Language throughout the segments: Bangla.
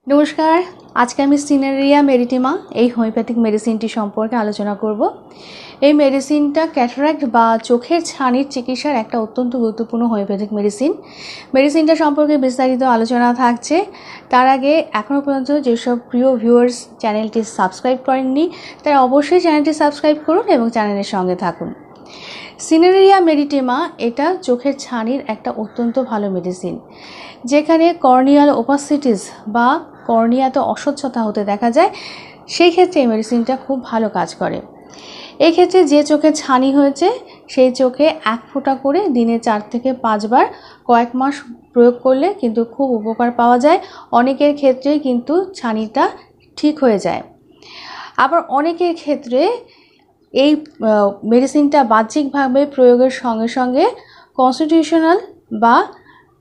নমস্কার। আজকে আমি সিনারিয়া মেরিটিমা এই হোমিওপ্যাথিক মেডিসিনটি সম্পর্কে আলোচনা করব। এই মেডিসিনটা ক্যাটারাক্ট বা চোখের ছানির চিকিৎসার একটা অত্যন্ত গুরুত্বপূর্ণ হোমিওপ্যাথিক মেডিসিনটা সম্পর্কে বিস্তারিত আলোচনা থাকছে। তার আগে এখনও পর্যন্ত যেসব প্রিয় ভিউয়ার্স চ্যানেলটি সাবস্ক্রাইব করেননি তারা অবশ্যই চ্যানেলটি সাবস্ক্রাইব করুন এবং চ্যানেলের সঙ্গে থাকুন। সিনারিয়া মেরিটিমা এটা চোখের ছানির একটা অত্যন্ত ভালো মেডিসিন, যেখানে কর্নিয়াল ওপাসিটিস বা কর্নিয়াতে অস্বচ্ছতা হতে দেখা যায়, সেই ক্ষেত্রে এই মেডিসিনটা খুব ভালো কাজ করে। এই ক্ষেত্রে যে চোখে ছানি হয়েছে সেই চোখে 1 ফোঁটা করে দিনে 4 থেকে 5 বার কয়েক মাস প্রয়োগ করলে কিন্তু খুব উপকার পাওয়া যায়। অনেকের ক্ষেত্রে কিন্তু ছানিটা ঠিক হয়ে যায়। আবার অনেকের ক্ষেত্রে এই মেডিসিনটা বাহ্যিকভাবে প্রয়োগের সঙ্গে সঙ্গে কনস্টিটিউশনাল বা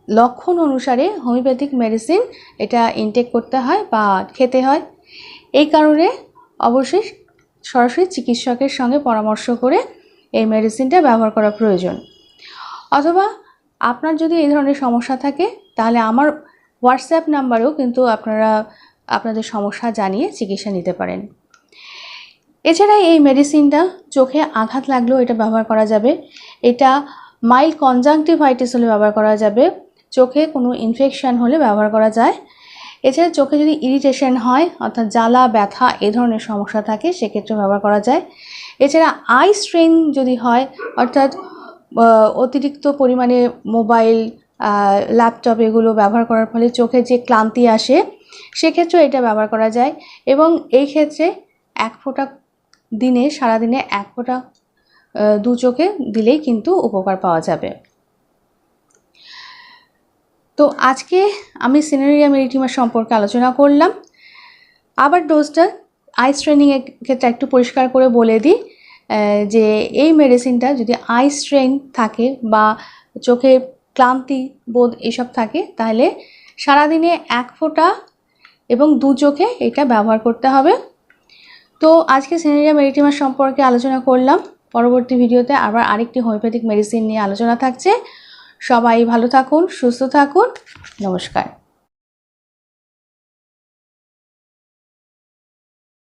লক্ষণ অনুসারে হোমিওপ্যাথিক মেডিসিন এটা ইনটেক করতে হয় বা খেতে হয়। এই কারণে অবশ্যই সরাসরি চিকিৎসকের সঙ্গে পরামর্শ করে এই মেডিসিনটা ব্যবহার করা প্রয়োজন। অথবা আপনার যদি এই ধরনের সমস্যা থাকে তাহলে আমার হোয়াটসঅ্যাপ নাম্বারেও কিন্তু আপনারা আপনাদের সমস্যা জানিয়ে চিকিৎসা নিতে পারেন। এছাড়া এই মেডিসিনটা চোখে আঘাত লাগলেও এটা ব্যবহার করা যাবে। এটা মাইল্ড কনজাংটিভাইটিস হলে ব্যবহার করা যাবে, চোখে কোনো ইনফেকশান হলে ব্যবহার করা যায়। এছাড়া চোখে যদি ইরিটেশন হয় অর্থাৎ জ্বালা ব্যথা এ ধরনের সমস্যা থাকে সেক্ষেত্রে ব্যবহার করা যায়। এছাড়া আই স্ট্রেন যদি হয় অর্থাৎ অতিরিক্ত পরিমাণে মোবাইল ল্যাপটপ এগুলো ব্যবহার করার ফলে চোখে যে ক্লান্তি আসে সেক্ষেত্রেও এটা ব্যবহার করা যায়। এবং এই ক্ষেত্রে 1 ফোঁটা দিনে সারাদিনে 1 ফোঁটা 2 চোখে দিলেই কিন্তু উপকার পাওয়া যাবে। তো আজকে আমি সিনারিয়া মেরিটিমা সম্পর্কে আলোচনা করলাম। আবার ডোজটা আই স্ট্রেনিংয়ের ক্ষেত্রে একটু পরিষ্কার করে বলে দিই যে এই মেডিসিনটা যদি আই স্ট্রেন থাকে বা চোখে ক্লান্তি বোধ এসব থাকে তাহলে সারাদিনে 1 ফোঁটা এবং 2 চোখে এটা ব্যবহার করতে হবে। তো আজকে সিনারিয়া মেরিটিমা সম্পর্কে আলোচনা করলাম। পরবর্তী ভিডিওতে আবার আরেকটি হোমিওপ্যাথিক মেডিসিন নিয়ে আলোচনা থাকছে। সবাই ভালো থাকুন, সুস্থ থাকুন। নমস্কার।